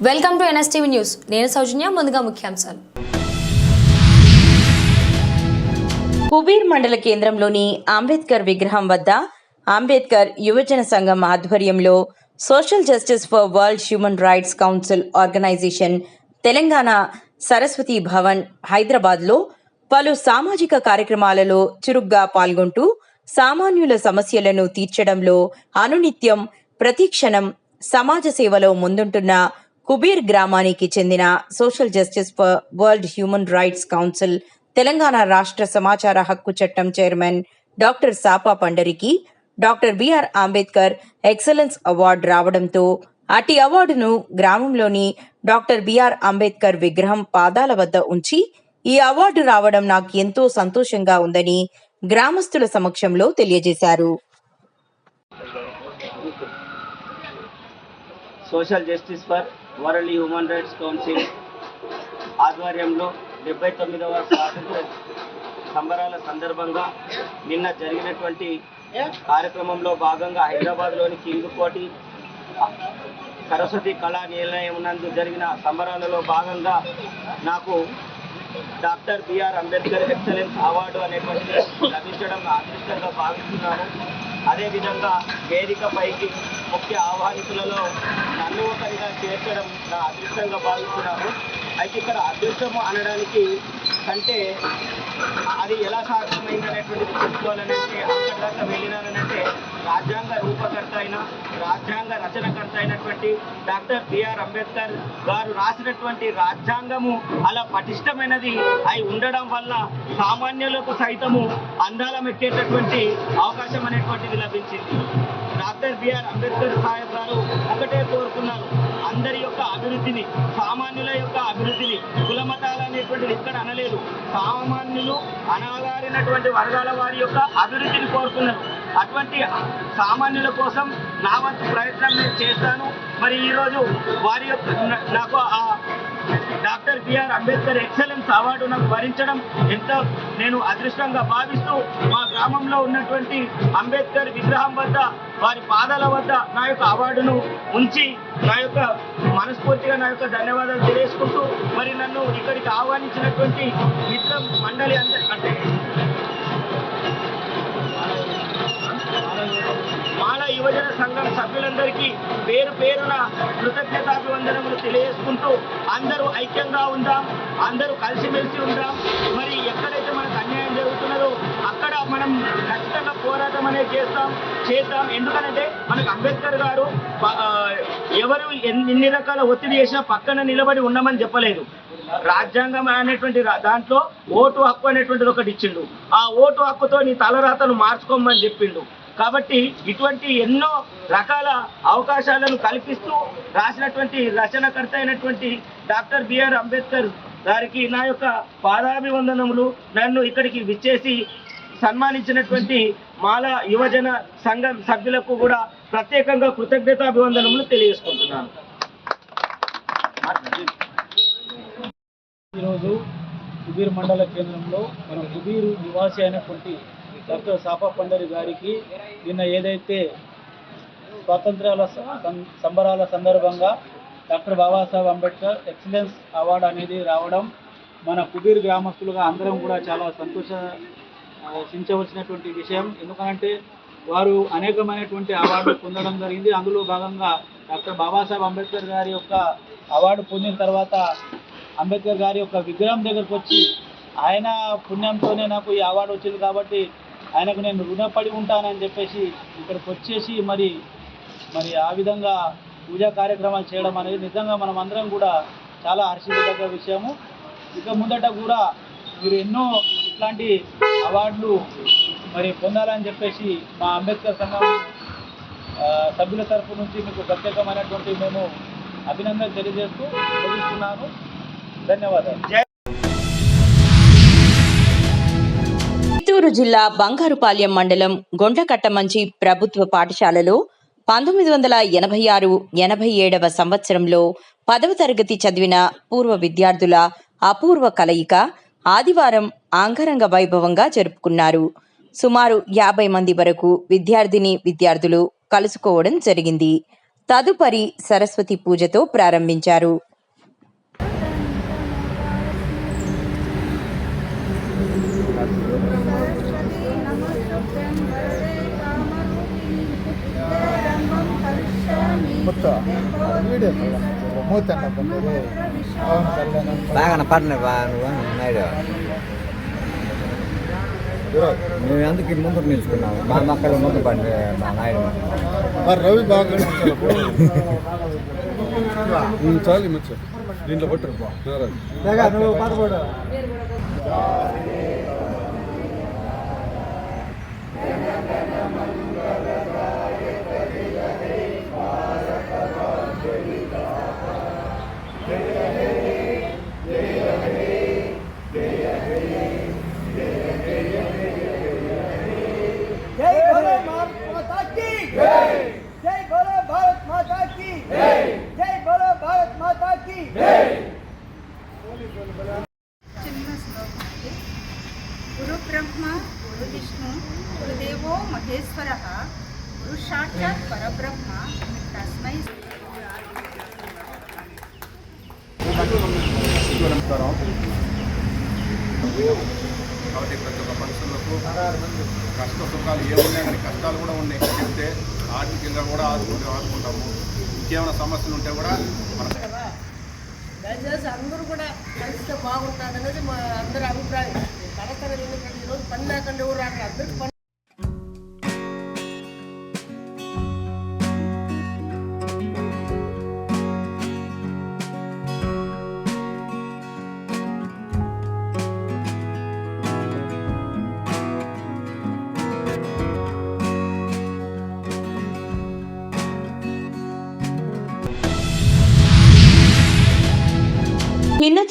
Welcome to NSTV news. నేను సౌజన్య. ముందుగా ముఖ్యాంశాలు. కుబీర్ మండల కేంద్రంలోని అంబేద్కర్ విగ్రహం వద్ద అంబేద్కర్ యువజన సంఘం ఆధ్వర్యంలో social justice for world human rights council organization Telangana Saraswati Bhavan హైదరాబాద్లో పలు సామాజిక కార్యక్రమాలలో చురుగ్గా పాల్గొంటూ సామాన్యుల సమస్యలను తీర్చడంలో అనునిత్యం ప్రతిక్షణం సమాజ సేవలో ముందుంటున్న కుబీర్ గ్రామానికి చెందిన social justice for world human rights council Telangana రాష్ట్ర సమాచార హక్కు చట్టం చైర్మన్ డాక్టర్ సాపా పండరికి doctor BR Ambedkar excellence award రావడంతో అట్టి అవార్డును గ్రామంలోని డాక్టర్ బిఆర్ అంబేద్కర్ విగ్రహం పాదాల వద్ద ఉంచి ఈ అవార్డు రావడం నాకు ఎంతో సంతోషంగా ఉందని గ్రామస్తుల సమక్షంలో తెలియజేశారు. Social justice for world human rights council ఆధ్వర్యంలో 79వ స్వాతంత్ర సంబరాల సందర్భంగా నిన్న జరిగినటువంటి కార్యక్రమంలో భాగంగా హైదరాబాద్లోని కింగ్ కోటి సరస్వతి కళా నిలయం నందు జరిగిన సంబరాలలో భాగంగా నాకు doctor BR Ambedkar excellence award అనేటువంటిది లభించడం నా అదృష్టంగా భావిస్తున్నాను. అదేవిధంగా వేదిక పైకి ముఖ్య ఆహ్వానితులలో నన్ను ఒకరిగా చేర్చడం నా అదృష్టంగా భావిస్తున్నాను. అయితే ఇక్కడ అదృష్టము అనడానికి కంటే అది ఎలా సాధ్యమైంది అనేటువంటిది చెప్పుకోవాలనంటే అక్కడి దాకా వెళ్ళినానంటే రాజ్యాంగ రూపకర్త అయిన రాజ్యాంగ రచనకర్త అయినటువంటి డాక్టర్ బిఆర్ అంబేద్కర్ గారు రాసినటువంటి రాజ్యాంగము అలా పటిష్టమైనది అయి ఉండడం వల్ల సామాన్యులకు సైతము అందాలం ఎక్కేటటువంటి అవకాశం అనేటువంటిది లభించింది. డాక్టర్ బిఆర్ అంబేద్కర్ సాహెబ్ గారు ఒకటే కోరుకున్నారు, అందరి యొక్క అభివృద్ధిని, సామాన్యుల యొక్క అభివృద్ధిని. కులమతాలు అనేటువంటిది ఇక్కడ అనలేదు, సామాన్యులు అనగారినటువంటి వర్గాల వారి యొక్క అభివృద్ధిని కోరుకున్నారు. అటువంటి సామాన్యుల కోసం నా వంతు ప్రయత్నం నేను చేస్తాను. మరి ఈరోజు వారి యొక్క నాకు ఆ doctor BR Ambedkar excellence award నాకు భరించడం ఎంతో నేను అదృష్టంగా భావిస్తూ మా గ్రామంలో ఉన్నటువంటి అంబేద్కర్ విగ్రహం వద్ద వారి పాదాల వద్ద నా యొక్క అవార్డును ఉంచి నా యొక్క మనస్ఫూర్తిగా నా యొక్క ధన్యవాదాలు తెలియజేసుకుంటూ మరి నన్ను ఇక్కడికి ఆహ్వానించినటువంటి మిత్ర మండలి అంటే మాల యువజన సంఘం సభ్యులందరికీ పేరు పేరున కృతజ్ఞతాభివందనములు తెలియజేసుకుంటూ అందరూ ఐక్యంగా ఉందాం, అందరూ కలిసిమెలిసి ఉందాం. మరి ఎక్కడైతే మనకు అన్యాయం జరుగుతున్నదో అక్కడ మనం ఖచ్చితంగా పోరాటం అనేది చేద్దాం. ఎందుకంటే మనకు అంబేద్కర్ గారు ఎవరు ఎన్ని రకాల ఒత్తిడి చేసినా పక్కన నిలబడి ఉండమని చెప్పలేదు. రాజ్యాంగం అనేటువంటి దాంట్లో ఓటు హక్కు అనేటువంటిది ఒకటి ఇచ్చిండు. ఆ ఓటు హక్కుతో నీ తలరాతను మార్చుకోమని చెప్పిండు. కాబట్టి ఇటువంటి ఎన్నో రకాల అవకాశాలను కల్పిస్తూ రాసినటువంటి రచనకర్త అయినటువంటి డాక్టర్ బిఆర్ అంబేద్కర్ గారికి నా యొక్క పాదాభివందనములు. నన్ను ఇక్కడికి విచ్చేసి సన్మానించినటువంటి మాల యువజన సంఘం సభ్యులకు కూడా ప్రత్యేకంగా కృతజ్ఞతాభివందనములు తెలియజేసుకుంటున్నాను. ఈరోజు కుబీర్ మండల కేంద్రంలో మన కుబీర్ నివాసి అయినటువంటి డాక్టర్ సాపా పండరి గారికి నిన్న ఏదైతే స్వాతంత్రాల సంబరాల సందర్భంగా doctor Babasaheb Ambedkar excellence award అనేది రావడం మన కుబీర్ గ్రామస్తులుగా అందరం కూడా చాలా సంతోషించవలసినటువంటి విషయం. ఎందుకంటే వారు అనేకమైనటువంటి అవార్డు పొందడం జరిగింది. అందులో భాగంగా డాక్టర్ బాబాసాహెబ్ అంబేద్కర్ గారి యొక్క అవార్డు పొందిన తర్వాత అంబేద్కర్ గారి యొక్క విగ్రహం దగ్గరకు వచ్చి ఆయన పుణ్యంతోనే నాకు ఈ అవార్డు వచ్చింది కాబట్టి ఆయనకు నేను రుణపడి ఉంటానని చెప్పేసి ఇక్కడికి వచ్చేసి మరి ఆ విధంగా పూజా కార్యక్రమాలు చేయడం అనేది నిజంగా మనం అందరం కూడా చాలా హర్షించదగ్గ విషయము. ఇక ముందట కూడా మీరు ఎన్నో ఇట్లాంటి అవార్డులు మరి పొందాలని చెప్పేసి మా అంబేద్కర్ సంఘం సభ్యుల తరఫు నుంచి మీకు ప్రత్యేకమైనటువంటి మేము అభినందన తెలియజేస్తూ ముగిస్తున్నాను. ధన్యవాదాలు. చిత్తూరు జిల్లా బంగారుపాలెం మండలం గొండకట్టమంచి ప్రభుత్వ పాఠశాలలో 1986-87వ సంవత్సరంలో 10వ తరగతి చదివిన పూర్వ విద్యార్థుల అపూర్వ కలయిక ఆదివారం అంగరంగ వైభవంగా జరుపుకున్నారు. సుమారు 50 మంది వరకు విద్యార్థిని విద్యార్థులు కలుసుకోవడం జరిగింది. తదుపరి సరస్వతి పూజతో ప్రారంభించారు. బాగా పడిన నాయుడు మేము ఎందుకు ముందు నిలుచుకున్నాము మా మక్కలు ముందు పడి మా నాయుడు రవి బాగా చాలు మచ్చ దీంట్లో పట్టరు గురు బ్రహ్మ గురు విష్ణు గురుదేవో మహేశ్వర గురు సాక్షాత్ పరబ్రహ్మ తస్మై కాబట్టి ప్రతి ఒక్క మనుషులకు కష్ట సుఖాలు ఏమున్నాయి కానీ కష్టాలు కూడా ఉన్నాయి చెప్తే ఆర్థికంగా కూడా ఆదుకుంటాము. ఇంకేమైనా సమస్యలు ఉంటే కూడా మన దయచేసి అందరూ కూడా కలిస్తే బాగుంటుంది అనేది మా అందరి అభిప్రాయం. తరతర ఎందుకంటే ఈరోజు పని లేకుండా ఎవరు రాక అందరికి పని.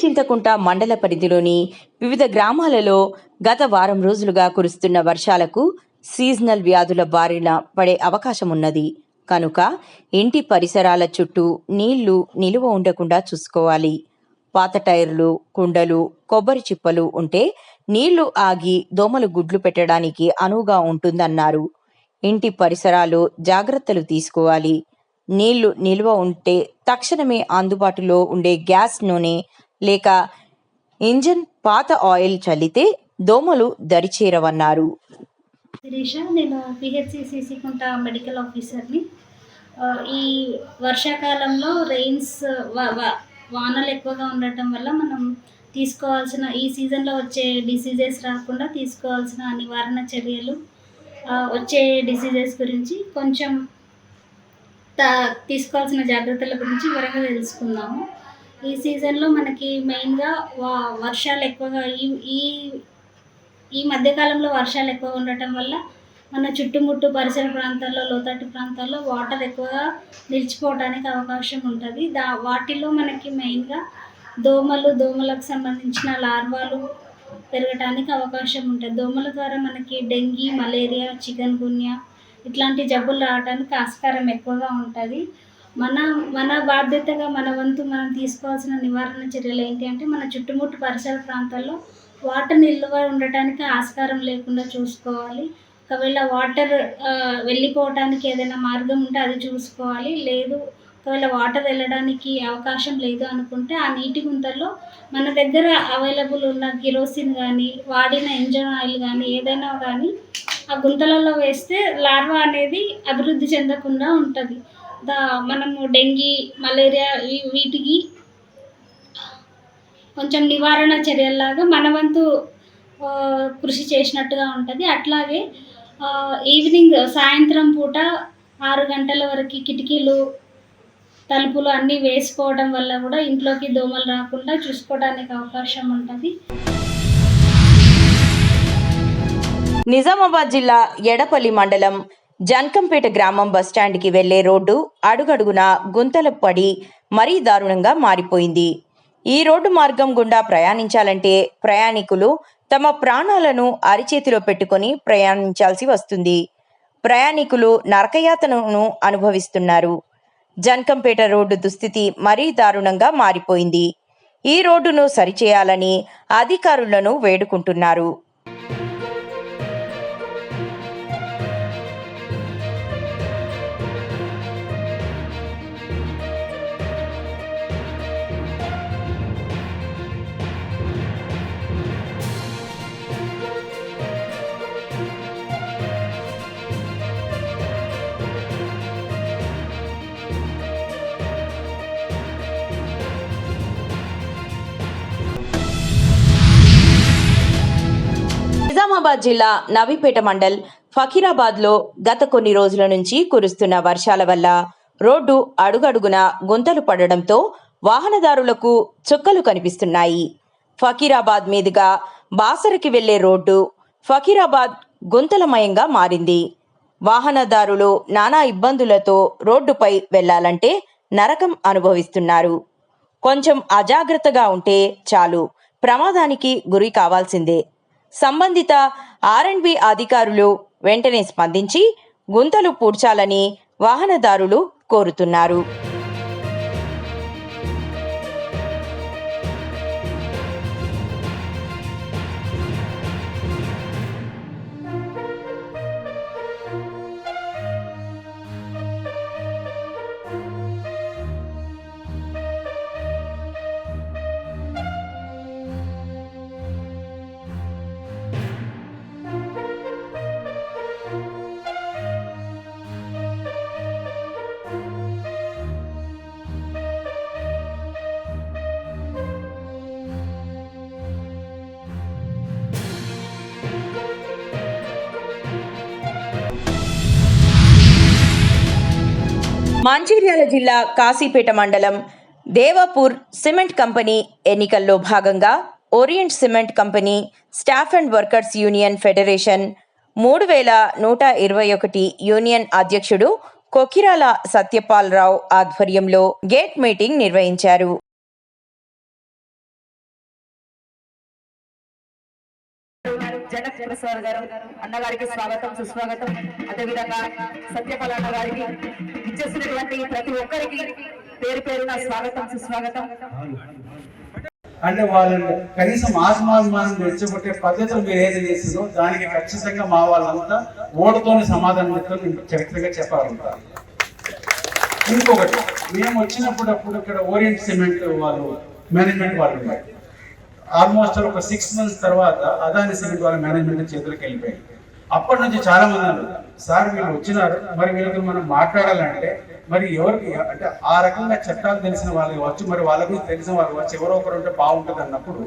చింతకుంట మండల పరిధిలోని వివిధ గ్రామాలలో గత వారం రోజులుగా కురుస్తున్న వర్షాలకు సీజనల్ వ్యాధుల బారిన పడే అవకాశం ఉన్నది. కనుక ఇంటి పరిసరాల చుట్టూ నీళ్లు నిలువ ఉండకుండా చూసుకోవాలి. పాత టైర్లు, కుండలు, కొబ్బరి చిప్పలు ఉంటే నీళ్లు ఆగి దోమలు గుడ్లు పెట్టడానికి అనువుగా ఉంటుందన్నారు. ఇంటి పరిసరాలు జాగ్రత్తలు తీసుకోవాలి. నీళ్లు నిల్వ ఉంటే తక్షణమే అందుబాటులో ఉండే గ్యాస్ నూనె లేక ఇంజన్ పాత ఆయిల్ చల్లితే దోమలు దరిచేరవన్నారు. శిరీష, నేను పిహెచ్సిసి కుంట మెడికల్ ఆఫీసర్ని. ఈ వర్షాకాలంలో వానలు ఎక్కువగా ఉండటం వల్ల మనం తీసుకోవాల్సిన ఈ సీజన్లో వచ్చే డిసీజెస్ రాకుండా తీసుకోవాల్సిన నివారణ చర్యలు, వచ్చే డిసీజెస్ గురించి కొంచెం తీసుకోవాల్సిన జాగ్రత్తల గురించి వివరంగా తెలుసుకుందాము. ఈ సీజన్లో మనకి మెయిన్గా వర్షాలు ఎక్కువగా ఈ మధ్యకాలంలో వర్షాలు ఎక్కువగా ఉండటం వల్ల మన చుట్టుముట్టు పరిసర ప్రాంతాల్లో, లోతట్టు ప్రాంతాల్లో వాటర్ ఎక్కువగా నిలిచిపోవడానికి అవకాశం ఉంటుంది. వాటిలో మనకి మెయిన్గా దోమలకు సంబంధించిన లార్వాలు పెరగడానికి అవకాశం ఉంటుంది. దోమల ద్వారా మనకి డెంగీ, మలేరియా, చికెన్ గున్యా ఇట్లాంటి జబ్బులు రావడానికి ఆస్కారం ఎక్కువగా ఉంటుంది. మన బాధ్యతగా మన వంతు మనం తీసుకోవాల్సిన నివారణ చర్యలు ఏంటి అంటే, మన చుట్టుముట్టు పరిసర ప్రాంతాల్లో వాటర్ నిల్వ ఉండటానికి ఆస్కారం లేకుండా చూసుకోవాలి. ఒకవేళ వాటర్ వెళ్ళిపోవటానికి ఏదైనా మార్గం ఉంటే అది చూసుకోవాలి. లేదు, ఒకవేళ వాటర్ వెళ్ళడానికి అవకాశం లేదు అనుకుంటే ఆ నీటి గుంతల్లో మన దగ్గర అవైలబుల్ ఉన్న కిరోసిన్ కానీ, వాడిన ఇంజన్ ఆయిల్ కానీ ఏదైనా కానీ ఆ గుంతలలో వేస్తే లార్వా అనేది అభివృద్ధి చెందకుండా ఉంటుంది. మనము డెంగీ, మలేరియా వీటికి కొంచెం నివారణ చర్యల్లాగా మన వంతు కృషి చేసినట్టుగా ఉంటుంది. అట్లాగే సాయంత్రం పూట 6 గంటల వరకు కిటికీలు, తలుపులు అన్నీ వేసుకోవడం వల్ల కూడా ఇంట్లోకి దోమలు రాకుండా చూసుకోవడానికి అవకాశం ఉంటుంది. నిజామాబాద్ జిల్లా ఎడపల్లి మండలం జన్కంపేట గ్రామం బస్టాండ్కి వెళ్లే రోడ్డు అడుగడుగునా గుంతలు పడి మరీ దారుణంగా మారిపోయింది. ఈ రోడ్డు మార్గం గుండా ప్రయాణించాలంటే ప్రయాణికులు తమ ప్రాణాలను అరిచేతిలో పెట్టుకొని ప్రయాణించాల్సి వస్తుంది. ప్రయాణికులు నరకయాతనను అనుభవిస్తున్నారు. జన్కంపేట రోడ్డు దుస్థితి మరీ దారుణంగా మారిపోయింది. ఈ రోడ్డును సరిచేయాలని అధికారులను వేడుకుంటున్నారు. మహబూబాబాద్ జిల్లా నవీపేట మండల్ ఫకీరాబాద్లో గత కొన్ని రోజుల నుంచి కురుస్తున్న వర్షాల వల్ల రోడ్డు అడుగడుగున గుంతలు పడడంతో వాహనదారులకు చుక్కలు కనిపిస్తున్నాయి. ఫకీరాబాద్ మీదుగా బాసరకి వెళ్లే రోడ్డు ఫకీరాబాద్ గుంతలమయంగా మారింది. వాహనదారులు నానా ఇబ్బందులతో రోడ్డుపై వెళ్లాలంటే నరకం అనుభవిస్తున్నారు. కొంచెం అజాగ్రత్తగా ఉంటే చాలు ప్రమాదానికి గురి కావాల్సిందే. సంబంధిత R&B అధికారులు వెంటనే స్పందించి గుంతలు పూడ్చాలని వాహనదారులు కోరుతున్నారు. మంచిర్యాల జిల్లా కాశీపేట మండలం దేవాపూర్ సిమెంట్ కంపెనీ ఎన్నికల్లో భాగంగా orient cement company staff and workers union federation 3121 union అధ్యక్షుడు కొకిరాల సత్యపాలరావు ఆధ్వర్యంలో గేట్ మీటింగ్ నిర్వహించారు. జనక్ ప్రసాద్ గారు అన్నగారికి స్వాగతం సుస్వాగతం. అదేవిధంగా సత్యపాల అన్న గారికి ఇచ్చేసినటువంటి ప్రతి ఒక్కరికి పేరు పేరున స్వాగతం సుస్వాగతం. అంటే వాళ్ళని కనీసం ఆసమాసమానం రెచ్చగొట్టే పద్ధతులు మీరు ఏది చేస్తుందో దానికి ఖచ్చితంగా మా వాళ్ళంతా ఓటుతోని సమాధానం చరిత్రగా చెప్పాలంటారు. ఇంకొకటి, మేము వచ్చినప్పుడు ఇక్కడ ఓరియంట్ సిమెంట్ వాళ్ళు మేనేజ్మెంట్ వాళ్ళు ఉన్నారు. ఆల్మోస్ట్ ఒక 6 months తర్వాత అదాని సిమెంట్ వాళ్ళ మేనేజ్మెంట్ చేతులకు వెళ్ళిపోయింది. అప్పటి నుంచి చాలా మంది అన్నారు, సార్ వీళ్ళు వచ్చినారు, మరి వీళ్ళతో మనం మాట్లాడాలంటే మరి ఎవరికి అంటే ఆ రకంగా చట్టాలు తెలిసిన వాళ్ళు కావచ్చు, మరి వాళ్ళ గురించి తెలిసిన వాళ్ళు కావచ్చు, ఎవరో ఒకరు ఉంటే బాగుంటుంది అన్నప్పుడు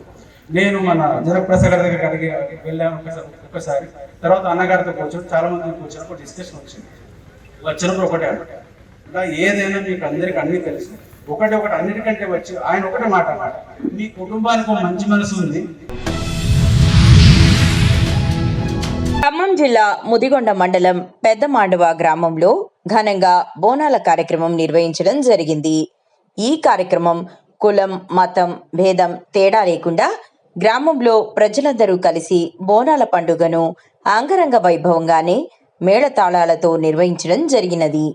నేను మన జనప్రసాద్ గారి దగ్గరికి అడిగి వెళ్ళాను ఒక్కసారి. తర్వాత అన్నగారితో కూర్చొని చాలా మంది కూర్చున్నప్పుడు డిస్కషన్ వచ్చింది. వచ్చినప్పుడు ఒకటే ఇంకా ఏదైనా మీకు అందరికి అన్ని తెలుసు, ఒకటి అన్నిటికంటే వచ్చి ఆయన ఒకటే మాట, మీ కుటుంబానికి మంచి మనసు ఉంది. ఖమ్మం జిల్లా ముదిగొండ మండలం పెద్ద మాండవ గ్రామంలో ఘనంగా బోనాల కార్యక్రమం నిర్వహించడం జరిగింది. ఈ కార్యక్రమం కులం, మతం, భేదం తేడా లేకుండా గ్రామంలో ప్రజలందరూ కలిసి బోనాల పండుగను అంగరంగ వైభవంగానే మేళతాళాలతో నిర్వహించడం జరిగినది.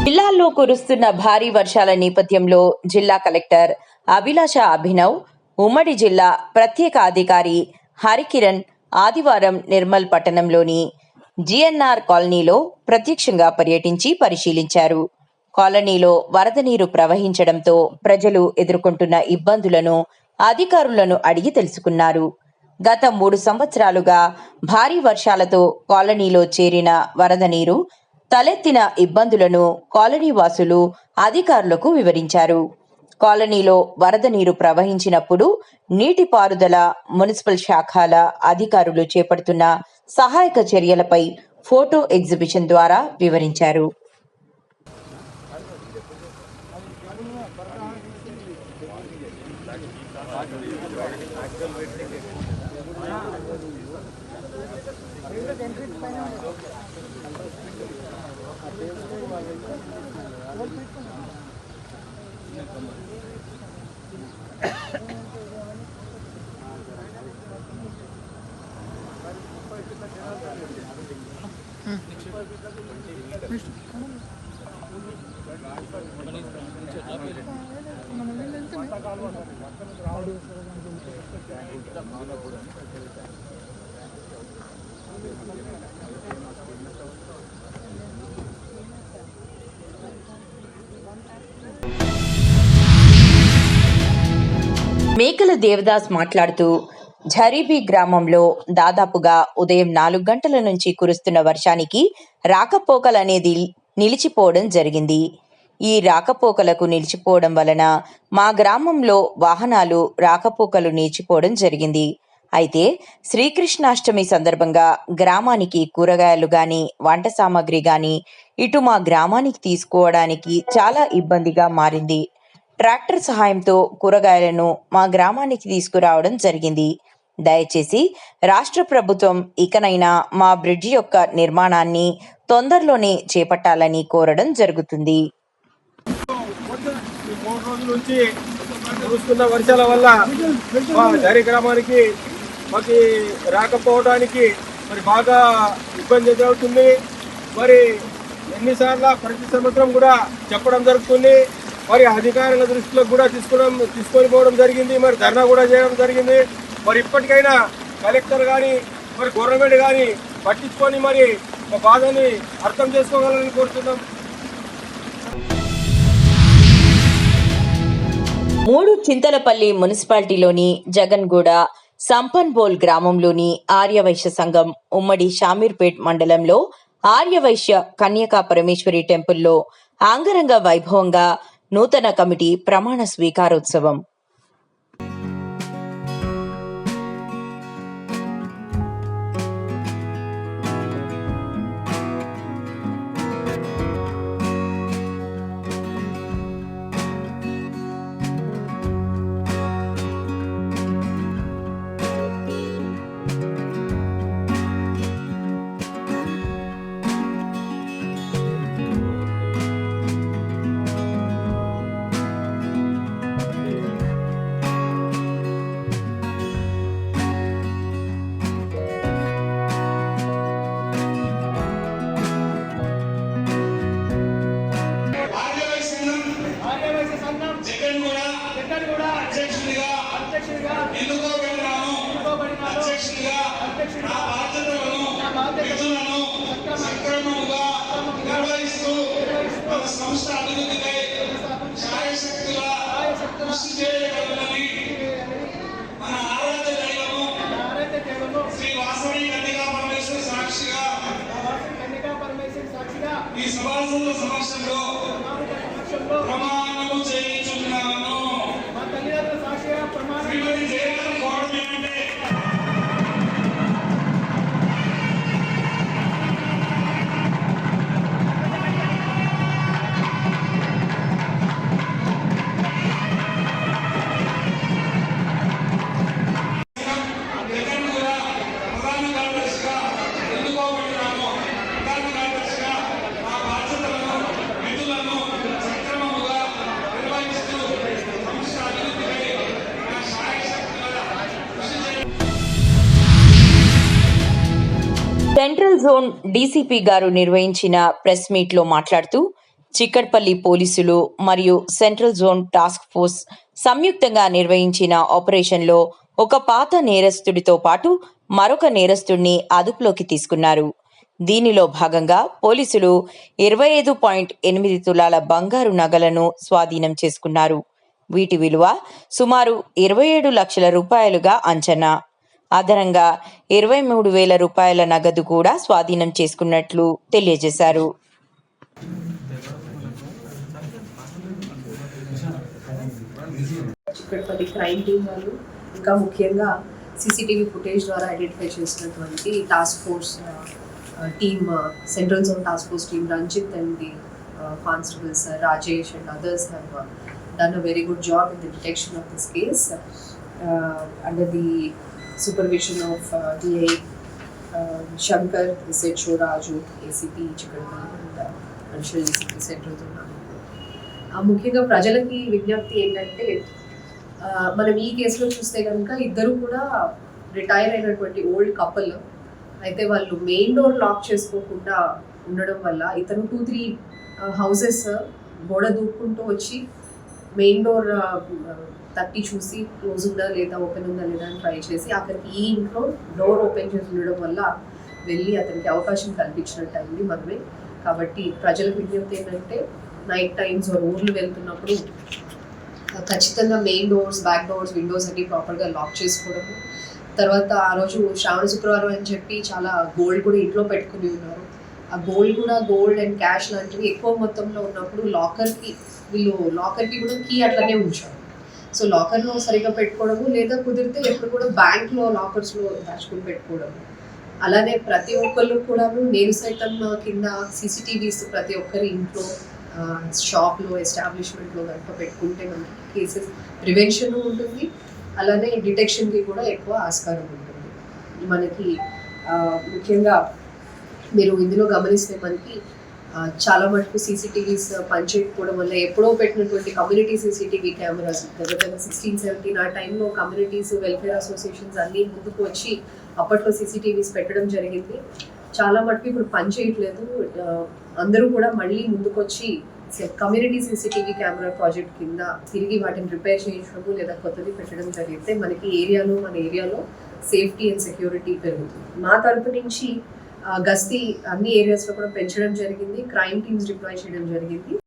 జిల్లాలో కురుస్తున్న భారీ వర్షాల నేపథ్యంలో జిల్లా కలెక్టర్ అభిలాష అభినవ్, ఉమ్మడి జిల్లా ప్రత్యేక అధికారి హరికిరణ్ ఆదివారం నిర్మల్ పట్టణంలోని GNR కాలనీలో ప్రత్యక్షంగా పర్యటించి పరిశీలించారు. కాలనీలో వరద నీరు ప్రవహించడంతో ప్రజలు ఎదుర్కొంటున్న ఇబ్బందులను అధికారులను అడిగి తెలుసుకున్నారు. గత 3 సంవత్సరాలుగా భారీ వర్షాలతో కాలనీలో చేరిన వరద నీరు తలెత్తిన ఇబ్బందులను కాలనీ వాసులు అధికారులకు వివరించారు. కాలనీలో వరద నీరు ప్రవహించినప్పుడు నీటిపారుదల, మున్సిపల్ శాఖల అధికారులు చేపడుతున్న సహాయక చర్యలపై ఫోటో ఎగ్జిబిషన్ ద్వారా వివరించారు. మేకల దేవదాస్ మాట్లాడుతూ ఝరీబీ గ్రామంలో దాదాపుగా ఉదయం 4 గంటల నుంచి కురుస్తున్న వర్షానికి రాకపోకలనేది నిలిచిపోవడం జరిగింది. ఈ రాకపోకలకు నిలిచిపోవడం వలన మా గ్రామంలో వాహనాలు రాకపోకలు నిలిచిపోవడం జరిగింది. అయితే శ్రీకృష్ణాష్టమి సందర్భంగా గ్రామానికి కూరగాయలు గాని వంట సామాగ్రి గాని ఇటు మా గ్రామానికి తీసుకోవడానికి చాలా ఇబ్బందిగా మారింది. ట్రాక్టర్ సహాయంతో కూరగాయలను మా గ్రామానికి తీసుకురావడం జరిగింది. దయచేసి రాష్ట్ర ప్రభుత్వం ఇకనైనా మా బ్రిడ్జి యొక్క నిర్మాణాన్ని తొందరలోనే చేపట్టాలని కోరడం జరుగుతుంది. 3 రోజుల నుంచి కురుస్తున్న వర్షాల వల్ల మా ఝరీ గ్రామానికి మాకు రాకపోవడానికి మరి బాగా ఇబ్బంది ఎదురవుతుంది. మరి ఎన్నిసార్లు ప్రతి సంవత్సరం కూడా చెప్పడం జరుగుతుంది. మరి అధికారుల దృష్టిలో కూడా తీసుకొని పోవడం జరిగింది. మరి ధర్నా కూడా చేయడం జరిగింది. మరి ఇప్పటికైనా కలెక్టర్ కానీ మరి గవర్నమెంట్ కానీ పట్టించుకొని మరి మా బాధని అర్థం చేసుకోగలని కోరుతున్నాం. 3 చింతలపల్లి మున్సిపాలిటీలోని జగన్గూడ సంపన్బోల్ గ్రామంలోని ఆర్యవైశ్య సంఘం ఉమ్మడి షామీర్పేట్ మండలంలో ఆర్యవైశ్య కన్యకా పరమేశ్వరి టెంపుల్లో అంగరంగ వైభవంగా నూతన కమిటీ ప్రమాణ స్వీకారోత్సవం. ఈ సభాసదుల సమక్షంలో ప్రమాణము చేయించున్నాను. శ్రీమతి జయలలిత కోరడం ఏమంటే సెంట్రల్ జోన్ డీసీపీ గారు నిర్వహించిన ప్రెస్ మీట్ లో మాట్లాడుతూ చిక్కడపల్లి పోలీసులు మరియు సెంట్రల్ జోన్ టాస్క్ ఫోర్స్ సంయుక్తంగా నిర్వహించిన ఆపరేషన్లో ఒక పాత నేరస్తుడితో పాటు మరొక నేరస్తుడిని అదుపులోకి తీసుకున్నారు. దీనిలో భాగంగా పోలీసులు 25.8 తులాల బంగారు నగలను స్వాధీనం చేసుకున్నారు. వీటి విలువ సుమారు 27 లక్షల రూపాయలుగా అంచనా. అదనంగా 23,000 రూపాయల నగదు కూడా స్వాధీనం చేసుకున్నట్లు తెలియజేశారు. చిక్కడపల్లి క్రైమ్ టీం వాళ్ళు ఇంకా ముఖ్యంగా సీసీటీవీ ఫుటేజ్ ద్వారా ఐడెంటిఫై చేసినటువంటి task force team, central zone task force team Ranjit and the constables Rajesh and others have done a very good job in the detection of this case under the supervision of DI Shankar, SHO Raju, ACP Chikkadpalli and Additional ACP Central Zone. ముఖ్యంగా ప్రజలకి విజ్ఞప్తి ఏంటంటే, మనం ఈ కేసులో చూస్తే కనుక ఇద్దరు కూడా రిటైర్ అయినటువంటి ఓల్డ్ కపుల్. అయితే వాళ్ళు మెయిన్ డోర్ లాక్ చేసుకోకుండా ఉండడం వల్ల ఇతను 2-3 హౌసెస్ గోడ దూక్కుంటూ వచ్చి మెయిన్ డోర్ తట్టి చూసి క్లోజ్ ఉందా లేదా, ఓపెన్ ఉందా లేదా అని ట్రై చేసి ఆఖరికి ఈ ఇంట్లో డోర్ ఓపెన్ చేసి ఉండడం వల్ల వెళ్ళి అతనికి అవకాశం కల్పించినట్టు అయింది మనమే. కాబట్టి ప్రజలకు విజ్ఞప్తి ఏంటంటే నైట్ టైమ్స్ ఊర్లు వెళ్తున్నప్పుడు ఖచ్చితంగా main doors, back doors, Windows అన్ని ప్రాపర్గా లాక్ చేసుకోవడము. తర్వాత ఆ రోజు శ్రావణ శుక్రవారం అని చెప్పి చాలా గోల్డ్ కూడా ఇంట్లో పెట్టుకుని ఉన్నారు. ఆ గోల్డ్ అండ్ క్యాష్ లాంటివి ఎక్కువ మొత్తంలో ఉన్నప్పుడు లాకర్కి కూడా కీ అట్లనే ఉంచారు. సో లాకర్లో సరిగా పెట్టుకోవడము, లేదా కుదిరితే ఎప్పుడు కూడా బ్యాంక్లో లాకర్స్లో దాచుకుని పెట్టుకోవడము. అలానే ప్రతి ఒక్కళ్ళు కూడా నేను సైతం కింద CCTVs ప్రతి ఒక్కరి ఇంట్లో, షాప్లో, ఎస్టాబ్లిష్మెంట్లో కనుక పెట్టుకుంటే మనకి కేసెస్ ప్రివెన్షన్ ఉంటుంది, అలానే డిటెక్షన్కి కూడా ఎక్కువ ఆస్కారం ఉంటుంది. మనకి ముఖ్యంగా మీరు ఇందులో గమనిస్తే మనకి చాలా మటుకు CCTVs పనిచేయకపోవడం వల్ల ఎప్పుడో పెట్టినటువంటి కమ్యూనిటీ CCTV కెమెరాస్ దగ్గర 16-17 ఆ టైంలో కమ్యూనిటీస్, వెల్ఫేర్ అసోసియేషన్స్ అన్నీ ముందుకు వచ్చి అప్పట్లో CCTVs పెట్టడం జరిగింది. చాలా మటుకు ఇప్పుడు పనిచేయట్లేదు. అందరూ కూడా మళ్ళీ ముందుకు వచ్చి కమ్యూనిటీ CCTV కెమెరా ప్రాజెక్ట్ కింద తిరిగి వాటిని రిపేర్ చేయించడము లేదా కొత్తది పెట్టడం జరిగితే మనకి మన ఏరియాలో సేఫ్టీ అండ్ సెక్యూరిటీ పెరుగుతుంది. మా తరపు నుంచి గస్తీ అన్ని ఏరియాస్లో కూడా పెంచడం జరిగింది, క్రైమ్ టీమ్స్ డిప్లాయ్ చేయడం జరిగింది.